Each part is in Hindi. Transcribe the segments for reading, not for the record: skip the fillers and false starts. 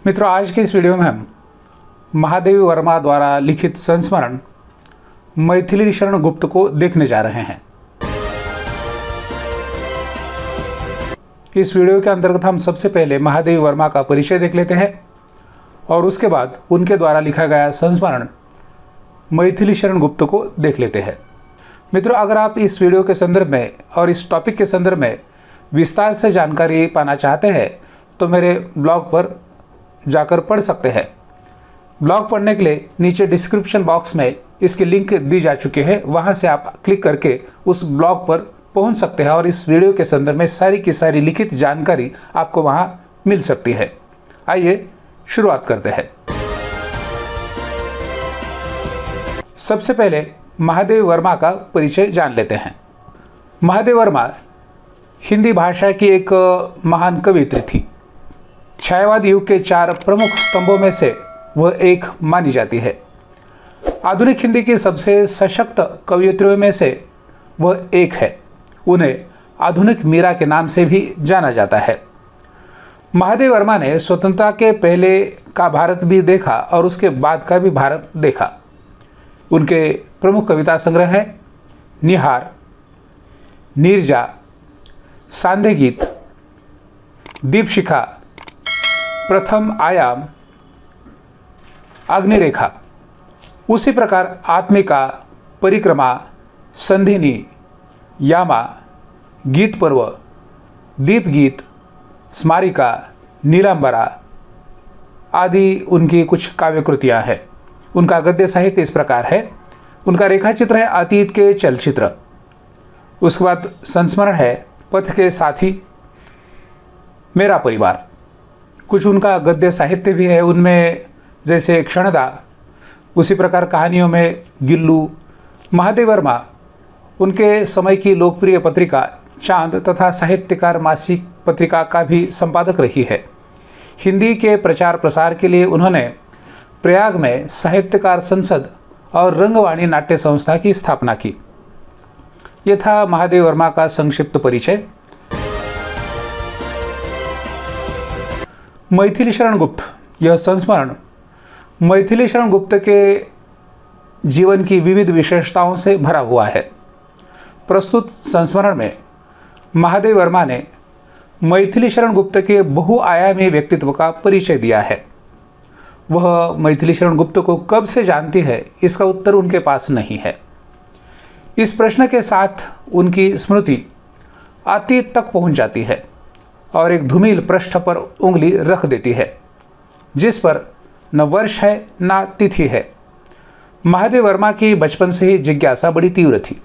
मित्रों, आज के इस वीडियो में हम महादेवी वर्मा द्वारा लिखित संस्मरण मैथिली शरण गुप्त को देखने जा रहे हैं। इस वीडियो के अंतर्गत हम सबसे पहले महादेवी वर्मा का परिचय देख लेते हैं और उसके बाद उनके द्वारा लिखा गया संस्मरण मैथिली शरण गुप्त को देख लेते हैं। मित्रों, अगर आप इस वीडियो के संदर्भ में और इस टॉपिक के संदर्भ में विस्तार से जानकारी पाना चाहते हैं तो मेरे ब्लॉग पर जाकर पढ़ सकते हैं। ब्लॉग पढ़ने के लिए नीचे डिस्क्रिप्शन बॉक्स में इसकी लिंक दी जा चुकी है, वहां से आप क्लिक करके उस ब्लॉग पर पहुंच सकते हैं और इस वीडियो के संदर्भ में सारी की सारी लिखित जानकारी आपको वहां मिल सकती है। आइए शुरुआत करते हैं। सबसे पहले महादेवी वर्मा का परिचय जान लेते हैं। महादेवी वर्मा हिंदी भाषा की एक महान कवियत्री थी। छायावाद युग के 4 प्रमुख स्तंभों में से वह एक मानी जाती है। आधुनिक हिंदी की सबसे सशक्त कवियत्रियों में से वह एक है। उन्हें आधुनिक मीरा के नाम से भी जाना जाता है। महादेवी वर्मा ने स्वतंत्रता के पहले का भारत भी देखा और उसके बाद का भी भारत देखा। उनके प्रमुख कविता संग्रह हैं निहार, नीरजा, सांध्य गीत, दीपशिखा, प्रथम आयाम, अग्निरेखा। उसी प्रकार आत्मिका, परिक्रमा, संधिनी, यामा, गीत पर्व, दीप गीत, स्मारिका, नीलांबरा आदि उनकी कुछ काव्य कृतियां हैं। उनका गद्य साहित्य इस प्रकार है। उनका रेखाचित्र है अतीत के चलचित्र। उसके बाद संस्मरण है पथ के साथी, मेरा परिवार। कुछ उनका गद्य साहित्य भी है, उनमें जैसे क्षणदा, उसी प्रकार कहानियों में गिल्लू। महादेवी वर्मा उनके समय की लोकप्रिय पत्रिका चांद तथा साहित्यकार मासिक पत्रिका का भी संपादक रही है। हिंदी के प्रचार प्रसार के लिए उन्होंने प्रयाग में साहित्यकार संसद और रंगवाणी नाट्य संस्था की स्थापना की। यह था महादेवी वर्मा का संक्षिप्त परिचय। मैथिली शरण गुप्त, यह संस्मरण मैथिली शरण गुप्त के जीवन की विविध विशेषताओं से भरा हुआ है। प्रस्तुत संस्मरण में महादेवी वर्मा ने मैथिली शरण गुप्त के बहुआयामी व्यक्तित्व का परिचय दिया है। वह मैथिली शरण गुप्त को कब से जानती है, इसका उत्तर उनके पास नहीं है। इस प्रश्न के साथ उनकी स्मृति अतीत तक पहुंच जाती है और एक धूमिल पृष्ठ पर उंगली रख देती है, जिस पर न वर्ष है न तिथि है। महादेवी वर्मा की बचपन से ही जिज्ञासा बड़ी तीव्र थी।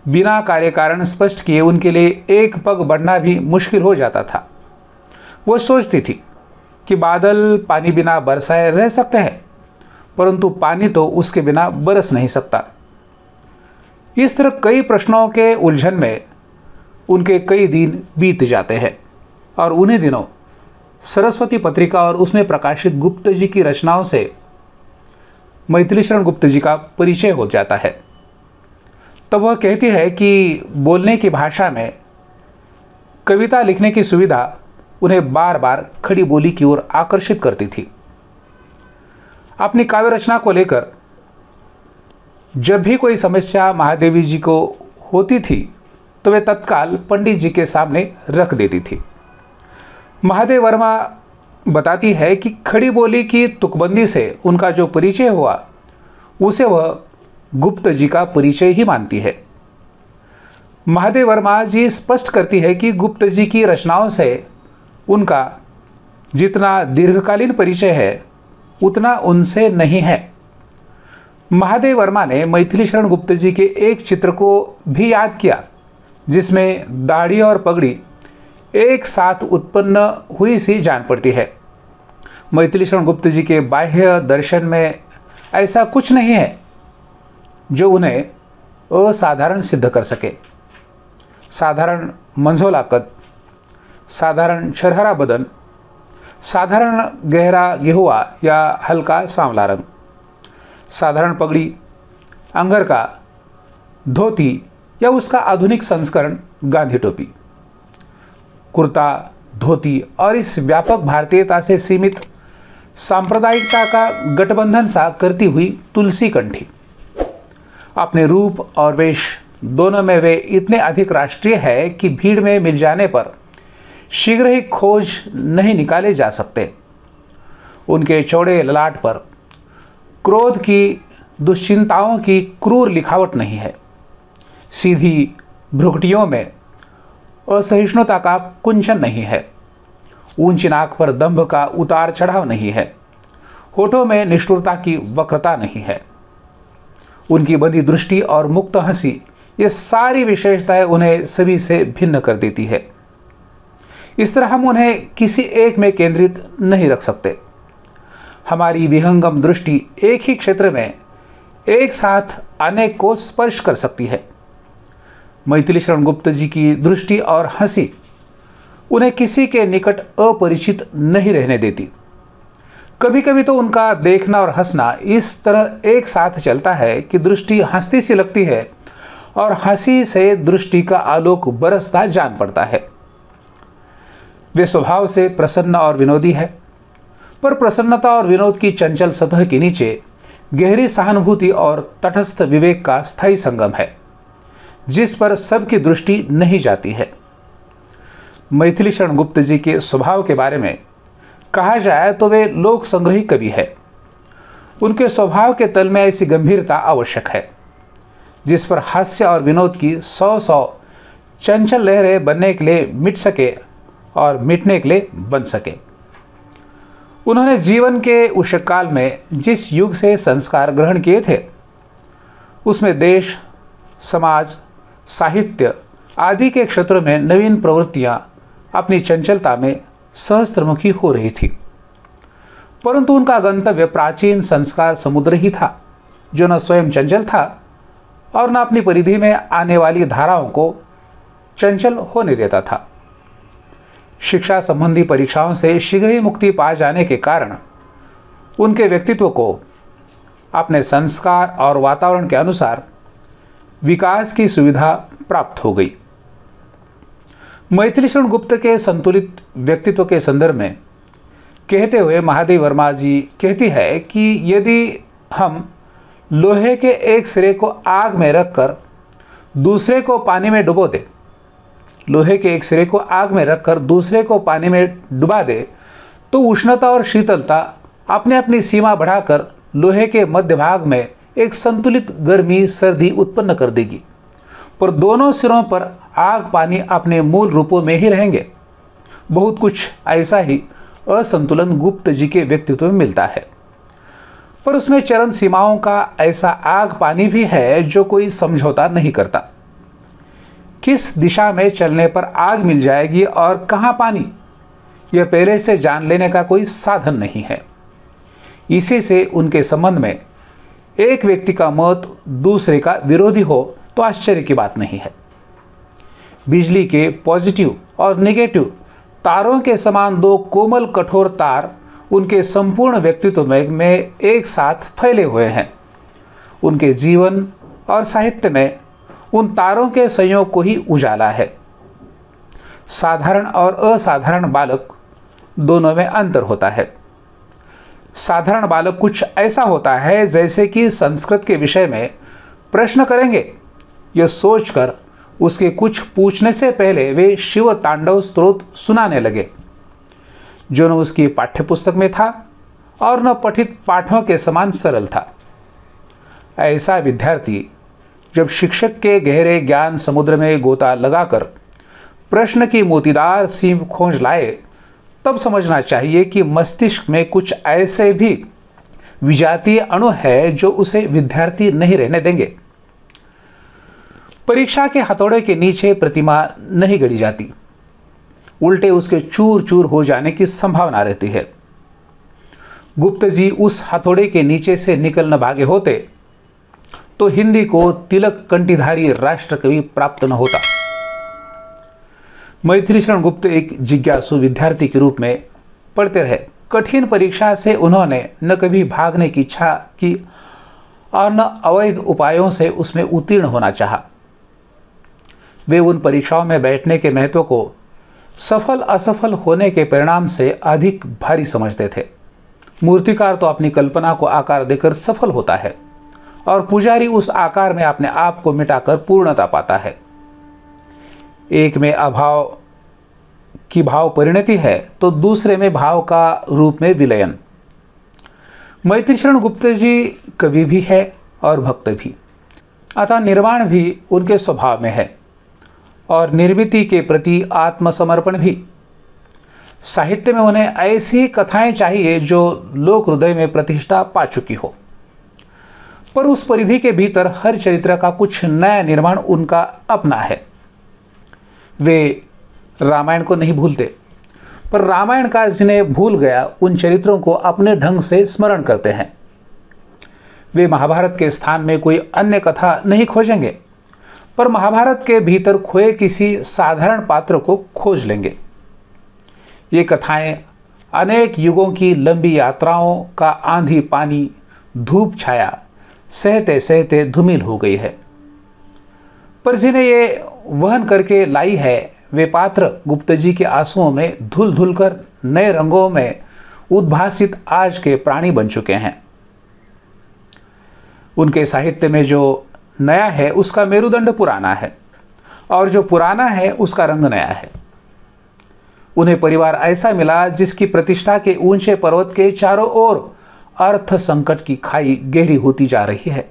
बिना कार्य कारण स्पष्ट किए उनके लिए एक पग बढ़ना भी मुश्किल हो जाता था। वो सोचती थी कि बादल पानी बिना बरसाए रह सकते हैं, परंतु पानी तो उसके बिना बरस नहीं सकता। इस तरह कई प्रश्नों के उलझन में उनके कई दिन बीत जाते हैं और उन्हीं दिनों सरस्वती पत्रिका और उसमें प्रकाशित गुप्त जी की रचनाओं से मैथिली शरण गुप्त जी का परिचय हो जाता है। तब वह कहती है कि बोलने की भाषा में कविता लिखने की सुविधा उन्हें बार बार खड़ी बोली की ओर आकर्षित करती थी। अपनी काव्य रचना को लेकर जब भी कोई समस्या महादेवी जी को होती थी तो वे तत्काल पंडित जी के सामने रख देती थी। महादेवी वर्मा बताती है कि खड़ी बोली की तुकबंदी से उनका जो परिचय हुआ उसे वह गुप्त जी का परिचय ही मानती है। महादेवी वर्मा जी स्पष्ट करती है कि गुप्त जी की रचनाओं से उनका जितना दीर्घकालीन परिचय है उतना उनसे नहीं है। महादेवी वर्मा ने मैथिली शरण गुप्त जी के एक चित्र को भी याद किया, जिसमें दाढ़ी और पगड़ी एक साथ उत्पन्न हुई सी जान पड़ती है। मैथिली शरण गुप्त जी के बाह्य दर्शन में ऐसा कुछ नहीं है जो उन्हें असाधारण सिद्ध कर सके। साधारण मंझोला कद, साधारण छरहरा बदन, साधारण गहरा गेहुआ या हल्का सांवला रंग, साधारण पगड़ी, अंगरका, धोती या उसका आधुनिक संस्करण गांधी टोपी, कुर्ता, धोती और इस व्यापक भारतीयता से सीमित सांप्रदायिकता का गठबंधन सा करती हुई तुलसी कंठी। अपने रूप और वेश दोनों में वे इतने अधिक राष्ट्रीय है कि भीड़ में मिल जाने पर शीघ्र ही खोज नहीं निकाले जा सकते। उनके चौड़े ललाट पर क्रोध की दुश्चिंताओं की क्रूर लिखावट नहीं है। सीधी भ्रुकुटियों में असहिष्णुता का कुंचन नहीं है। ऊंची नाक पर दंभ का उतार चढ़ाव नहीं है। होठों में निष्ठुरता की वक्रता नहीं है। उनकी बंधी दृष्टि और मुक्त हंसी, ये सारी विशेषताएं उन्हें सभी से भिन्न कर देती है। इस तरह हम उन्हें किसी एक में केंद्रित नहीं रख सकते। हमारी विहंगम दृष्टि एक ही क्षेत्र में एक साथ अनेक को स्पर्श कर सकती है। मैथिली शरण गुप्त जी की दृष्टि और हंसी उन्हें किसी के निकट अपरिचित नहीं रहने देती। कभी कभी तो उनका देखना और हंसना इस तरह एक साथ चलता है कि दृष्टि हंसती सी लगती है और हंसी से दृष्टि का आलोक बरसता जान पड़ता है। वे स्वभाव से प्रसन्न और विनोदी है, पर प्रसन्नता और विनोद की चंचल सतह के नीचे गहरी सहानुभूति और तटस्थ विवेक का स्थायी संगम है, जिस पर सबकी दृष्टि नहीं जाती है। मैथिली शरण गुप्त जी के स्वभाव के बारे में कहा जाए तो वे लोक संग्रही कवि है। उनके स्वभाव के तल में ऐसी गंभीरता आवश्यक है जिस पर हास्य और विनोद की 100 चंचल लहरें बनने के लिए मिट सके और मिटने के लिए बन सके। उन्होंने जीवन के उस काल में जिस युग से संस्कार ग्रहण किए थे, उसमें देश, समाज, साहित्य आदि के क्षेत्रों में नवीन प्रवृत्तियां अपनी चंचलता में सहस्त्रमुखी हो रही थी। परंतु उनका गंतव्य प्राचीन संस्कार समुद्र ही था, जो न स्वयं चंचल था और न अपनी परिधि में आने वाली धाराओं को चंचल होने देता था। शिक्षा संबंधी परीक्षाओं से शीघ्र ही मुक्ति पा जाने के कारण उनके व्यक्तित्व को अपने संस्कार और वातावरण के अनुसार विकास की सुविधा प्राप्त हो गई। मैथिली शरण गुप्त के संतुलित व्यक्तित्व के संदर्भ में कहते हुए महादेवी वर्मा जी कहती है कि यदि हम लोहे के एक सिरे को आग में रखकर दूसरे को पानी में डुबो दे, लोहे के एक सिरे को आग में रखकर दूसरे को पानी में डुबा दे, तो उष्णता और शीतलता अपने अपनी सीमा बढ़ाकर लोहे के मध्य भाग में एक संतुलित गर्मी सर्दी उत्पन्न कर देगी, पर दोनों सिरों पर आग पानी अपने मूल रूपों में ही रहेंगे। बहुत कुछ ऐसा ही असंतुलन गुप्त जी के व्यक्तित्व में मिलता है, पर उसमें चरम सीमाओं का ऐसा आग पानी भी है जो कोई समझौता नहीं करता। किस दिशा में चलने पर आग मिल जाएगी और कहाँ पानी, यह पहले से जान लेने का कोई साधन नहीं है। इसी से उनके संबंध में एक व्यक्ति का मत दूसरे का विरोधी हो तो आश्चर्य की बात नहीं है। बिजली के पॉजिटिव और नेगेटिव तारों के समान दो कोमल कठोर तार उनके संपूर्ण व्यक्तित्व में एक साथ फैले हुए हैं। उनके जीवन और साहित्य में उन तारों के संयोग को ही उजाला है। साधारण और असाधारण बालक दोनों में अंतर होता है। साधारण बालक कुछ ऐसा होता है जैसे कि संस्कृत के विषय में प्रश्न करेंगे, यह सोचकर उसके कुछ पूछने से पहले वे शिव तांडव स्तोत्र सुनाने लगे, जो न उसकी पाठ्यपुस्तक में था और न पठित पाठों के समान सरल था। ऐसा विद्यार्थी जब शिक्षक के गहरे ज्ञान समुद्र में गोता लगाकर प्रश्न की मोतीदार सीम खोज लाए, तब समझना चाहिए कि मस्तिष्क में कुछ ऐसे भी विजातीय अणु है जो उसे विद्यार्थी नहीं रहने देंगे। परीक्षा के हथौड़े के नीचे प्रतिमा नहीं गढ़ी जाती, उल्टे उसके चूर चूर हो जाने की संभावना रहती है। गुप्त जी उस हथौड़े के नीचे से निकल न भागे होते तो हिंदी को तिलक कंठीधारी राष्ट्र कवि प्राप्त न होता। मैथिली शरण गुप्त एक जिज्ञासु विद्यार्थी के रूप में पढ़ते रहे। कठिन परीक्षा से उन्होंने न कभी भागने की इच्छा की और न अवैध उपायों से उसमें उत्तीर्ण होना चाहा। वे उन परीक्षाओं में बैठने के महत्व को सफल असफल होने के परिणाम से अधिक भारी समझते थे। मूर्तिकार तो अपनी कल्पना को आकार देकर सफल होता है और पुजारी उस आकार में अपने आप को मिटाकर पूर्णता पाता है। एक में अभाव की भाव परिणति है तो दूसरे में भाव का रूप में विलयन। मैथिली शरण गुप्त जी कवि भी है और भक्त भी, अतः निर्वाण भी उनके स्वभाव में है और निर्मिति के प्रति आत्मसमर्पण भी। साहित्य में उन्हें ऐसी कथाएं चाहिए जो लोक हृदय में प्रतिष्ठा पा चुकी हो, पर उस परिधि के भीतर हर चरित्र का कुछ नया निर्माण उनका अपना है। वे रामायण को नहीं भूलते, पर रामायण का जिन्हें भूल गया उन चरित्रों को अपने ढंग से स्मरण करते हैं। वे महाभारत के स्थान में कोई अन्य कथा नहीं खोजेंगे, पर महाभारत के भीतर खोए किसी साधारण पात्र को खोज लेंगे। ये कथाएं अनेक युगों की लंबी यात्राओं का आंधी पानी धूप छाया सहते सहते धूमिल हो गई है, पर जिन्हें ये वहन करके लाई है वे पात्र गुप्त जी के आंसुओं में धुल धुल कर नए रंगों में उद्भासित आज के प्राणी बन चुके हैं। उनके साहित्य में जो नया है उसका मेरुदंड पुराना है और जो पुराना है उसका रंग नया है। उन्हें परिवार ऐसा मिला जिसकी प्रतिष्ठा के ऊंचे पर्वत के चारों ओर अर्थ संकट की खाई गहरी होती जा रही है।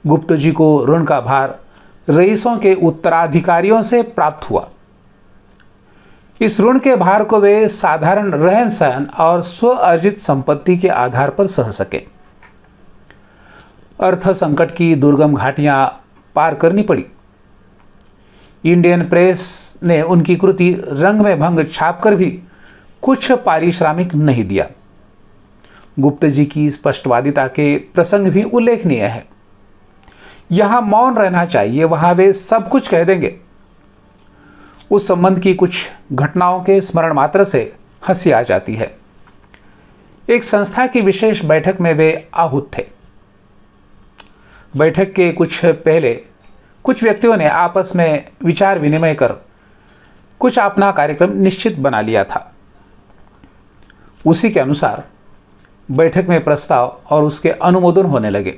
गुप्त जी को ऋण का भार रईसों के उत्तराधिकारियों से प्राप्त हुआ। इस ऋण के भार को वे साधारण रहन सहन और स्व अर्जित संपत्ति के आधार पर सह सके। अर्थ संकट की दुर्गम घाटियां पार करनी पड़ी। इंडियन प्रेस ने उनकी कृति रंग में भंग छापकर भी कुछ पारिश्रमिक नहीं दिया। गुप्त जी की स्पष्टवादिता के प्रसंग भी उल्लेखनीय है। यहां मौन रहना चाहिए, वहां वे सब कुछ कह देंगे। उस संबंध की कुछ घटनाओं के स्मरण मात्र से हंसी आ जाती है। एक संस्था की विशेष बैठक में वे आहूत थे। बैठक के कुछ पहले कुछ व्यक्तियों ने आपस में विचार विनिमय कर कुछ अपना कार्यक्रम निश्चित बना लिया था। उसी के अनुसार बैठक में प्रस्ताव और उसके अनुमोदन होने लगे।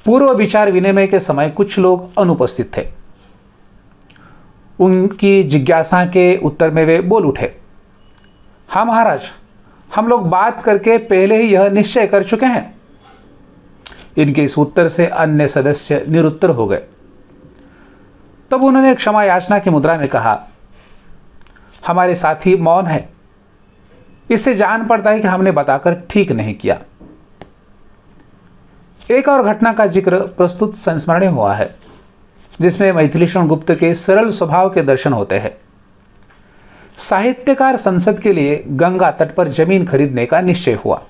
पूर्व विचार विनिमय के समय कुछ लोग अनुपस्थित थे। उनकी जिज्ञासा के उत्तर में वे बोल उठे, हाँ महाराज, हम लोग बात करके पहले ही यह निश्चय कर चुके हैं। इनके इस उत्तर से अन्य सदस्य निरुत्तर हो गए। तब उन्होंने क्षमा याचना की मुद्रा में कहा, हमारे साथी मौन है, इससे जान पड़ता है कि हमने बताकर ठीक नहीं किया। एक और घटना का जिक्र प्रस्तुत संस्मरण में हुआ है जिसमें मैथिली शरण गुप्त के सरल स्वभाव के दर्शन होते हैं। साहित्यकार संसद के लिए गंगा तट पर जमीन खरीदने का निश्चय हुआ।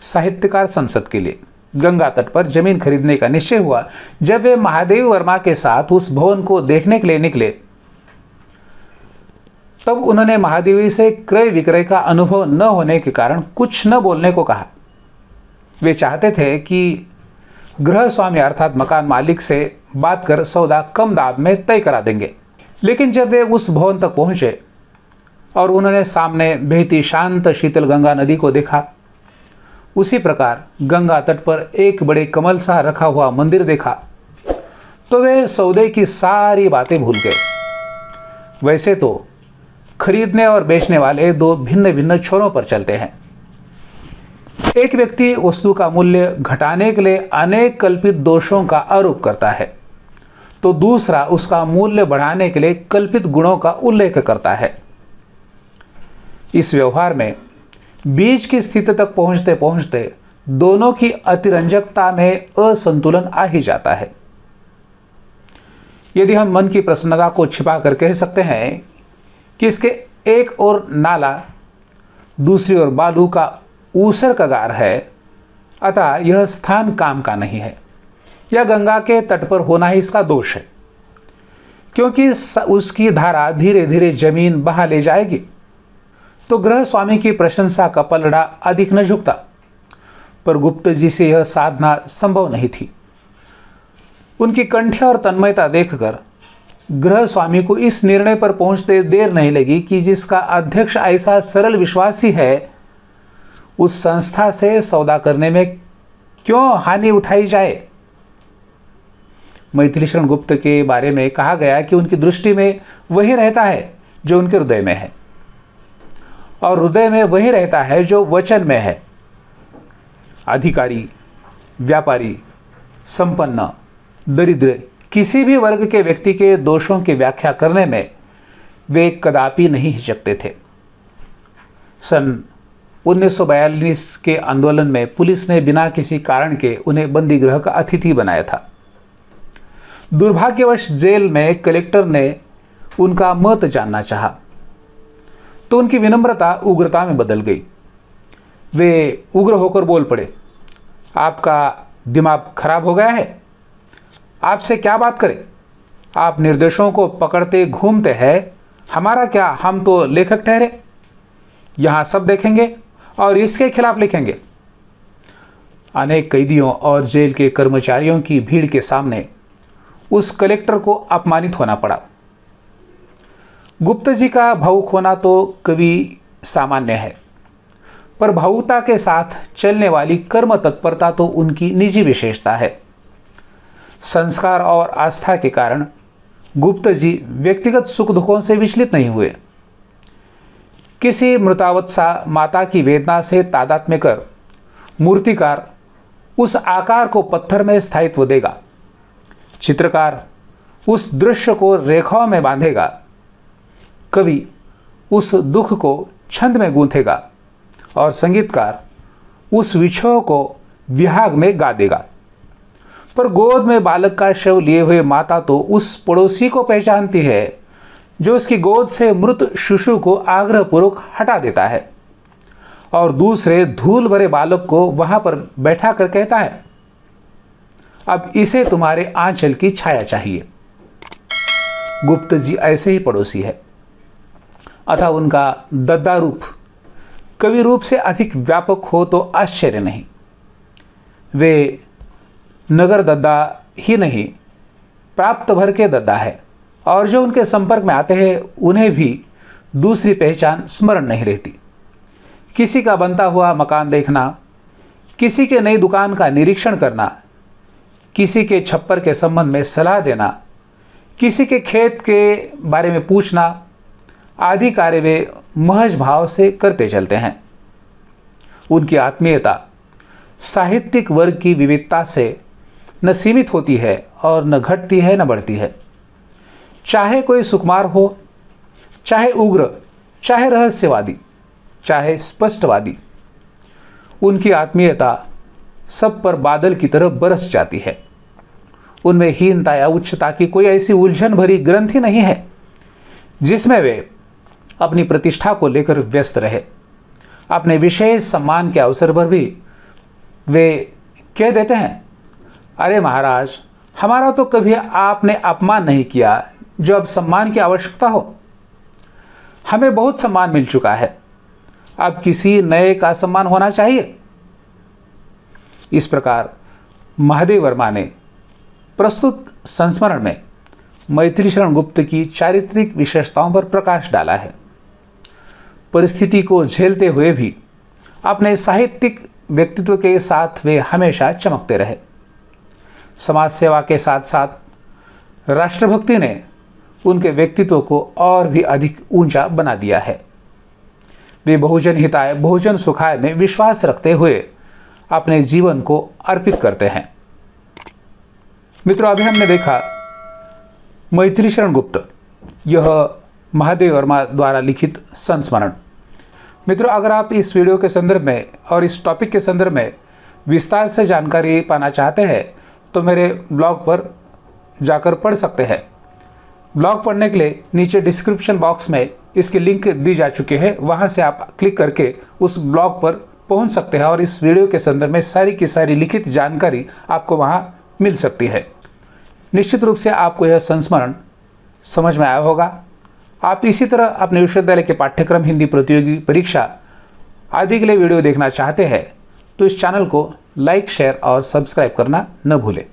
साहित्यकार संसद के लिए गंगा तट पर जमीन खरीदने का निश्चय हुआ जब वे महादेव वर्मा के साथ उस भवन को देखने के लिए निकले। तब उन्होंने महादेवी से क्रय विक्रय का अनुभव न होने के कारण कुछ न बोलने को कहा। वे चाहते थे कि गृह स्वामी अर्थात मकान मालिक से बात कर सौदा कम दाम में तय करा देंगे। लेकिन जब वे उस भवन तक पहुंचे और उन्होंने सामने बहती शांत शीतल गंगा नदी को देखा, उसी प्रकार गंगा तट पर एक बड़े कमल सा रखा हुआ मंदिर देखा, तो वे सौदे की सारी बातें भूल गए। वैसे तो खरीदने और बेचने वाले दो भिन्न भिन्न छोरों पर चलते हैं। एक व्यक्ति वस्तु का मूल्य घटाने के लिए अनेक कल्पित दोषों का आरोप करता है, तो दूसरा उसका मूल्य बढ़ाने के लिए कल्पित गुणों का उल्लेख करता है। इस व्यवहार में बीज की स्थिति तक पहुंचते पहुंचते दोनों की अतिरंजकता में असंतुलन आ ही जाता है। यदि हम मन की प्रसन्नता को छिपा कर कह सकते हैं कि इसके एक ओर नाला, दूसरी ओर बालू का ऊसर कगार है, अतः यह स्थान काम का नहीं है, या गंगा के तट पर होना ही इसका दोष है, क्योंकि उसकी धारा धीरे धीरे जमीन बहा ले जाएगी, तो गृह स्वामी की प्रशंसा का पलड़ा अधिक न झुकता। पर गुप्त जी से यह साधना संभव नहीं थी। उनकी कंठ और तन्मयता देखकर गृह स्वामी को इस निर्णय पर पहुंचते देर नहीं लगी कि जिसका अध्यक्ष ऐसा सरल विश्वासी है, उस संस्था से सौदा करने में क्यों हानि उठाई जाए। मैथिली शरण गुप्त के बारे में कहा गया कि उनकी दृष्टि में वही रहता है जो उनके हृदय में है, और हृदय में वही रहता है जो वचन में है। अधिकारी, व्यापारी, संपन्न, दरिद्र, किसी भी वर्ग के व्यक्ति के दोषों की व्याख्या करने में वे कदापि नहीं हिचकते थे। सन 1942 के आंदोलन में पुलिस ने बिना किसी कारण के उन्हें बंदी गृह का अतिथि बनाया था। दुर्भाग्यवश जेल में कलेक्टर ने उनका मत जानना चाहा, तो उनकी विनम्रता उग्रता में बदल गई। वे उग्र होकर बोल पड़े, आपका दिमाग खराब हो गया है, आपसे क्या बात करें, आप निर्दोषों को पकड़ते घूमते हैं, हमारा क्या, हम तो लेखक ठहरे, यहाँ सब देखेंगे और इसके खिलाफ लिखेंगे। अनेक कैदियों और जेल के कर्मचारियों की भीड़ के सामने उस कलेक्टर को अपमानित होना पड़ा। गुप्त जी का भावुक होना तो कभी सामान्य है, पर भावुकता के साथ चलने वाली कर्म तत्परता तो उनकी निजी विशेषता है। संस्कार और आस्था के कारण गुप्त जी व्यक्तिगत सुख दुखों से विचलित नहीं हुए। किसी मृतावत्सा माता की वेदना से तादात्म्य कर मूर्तिकार उस आकार को पत्थर में स्थायित्व देगा, चित्रकार उस दृश्य को रेखाओं में बांधेगा, कवि उस दुख को छंद में गूंथेगा और संगीतकार उस विछोह को विहाग में गा देगा। पर गोद में बालक का शव लिए हुए माता तो उस पड़ोसी को पहचानती है जो उसकी गोद से मृत शिशु को आग्रहपूर्वक हटा देता है और दूसरे धूल भरे बालक को वहां पर बैठा कर कहता है, अब इसे तुम्हारे आंचल की छाया चाहिए। गुप्त जी ऐसे ही पड़ोसी है, अतः उनका दद्दा रूप कवि रूप से अधिक व्यापक हो तो आश्चर्य नहीं। वे नगर दद्दा ही नहीं, प्राप्त भर के दद्दा है, और जो उनके संपर्क में आते हैं उन्हें भी दूसरी पहचान स्मरण नहीं रहती। किसी का बनता हुआ मकान देखना, किसी के नई दुकान का निरीक्षण करना, किसी के छप्पर के संबंध में सलाह देना, किसी के खेत के बारे में पूछना आदि कार्य वे महज भाव से करते चलते हैं। उनकी आत्मीयता साहित्यिक वर्ग की विविधता से न सीमित होती है और न घटती है न बढ़ती है। चाहे कोई सुकुमार हो, चाहे उग्र, चाहे रहस्यवादी, चाहे स्पष्टवादी, उनकी आत्मीयता सब पर बादल की तरह बरस जाती है। उनमें हीनता या उच्चता की कोई ऐसी उलझन भरी ग्रंथि नहीं है जिसमें वे अपनी प्रतिष्ठा को लेकर व्यस्त रहे। अपने विशेष सम्मान के अवसर पर भी वे कह देते हैं, अरे महाराज, हमारा तो कभी आपने अपमान नहीं किया जो अब सम्मान की आवश्यकता हो। हमें बहुत सम्मान मिल चुका है, अब किसी नए का सम्मान होना चाहिए। इस प्रकार महादेव वर्मा ने प्रस्तुत संस्मरण में मैथिली शरण गुप्त की चारित्रिक विशेषताओं पर प्रकाश डाला है। परिस्थिति को झेलते हुए भी अपने साहित्यिक व्यक्तित्व के साथ वे हमेशा चमकते रहे। समाज सेवा के साथ साथ राष्ट्रभक्ति ने उनके व्यक्तित्व को और भी अधिक ऊंचा बना दिया है। वे बहुजन हिताय बहुजन सुखाय में विश्वास रखते हुए अपने जीवन को अर्पित करते हैं। मित्रों, अभी हमने देखा मैथिली शरण गुप्त, यह महादेव वर्मा द्वारा लिखित संस्मरण। मित्रों, अगर आप इस वीडियो के संदर्भ में और इस टॉपिक के संदर्भ में विस्तार से जानकारी पाना चाहते हैं तो मेरे ब्लॉग पर जाकर पढ़ सकते हैं। ब्लॉग पढ़ने के लिए नीचे डिस्क्रिप्शन बॉक्स में इसकी लिंक दी जा चुकी है, वहां से आप क्लिक करके उस ब्लॉग पर पहुंच सकते हैं और इस वीडियो के संदर्भ में सारी की सारी लिखित जानकारी आपको वहां मिल सकती है। निश्चित रूप से आपको यह संस्मरण समझ में आया होगा। आप इसी तरह अपने विश्वविद्यालय के पाठ्यक्रम, हिंदी प्रतियोगी परीक्षा आदि के लिए वीडियो देखना चाहते हैं तो इस चैनल को लाइक, शेयर और सब्सक्राइब करना न भूलें।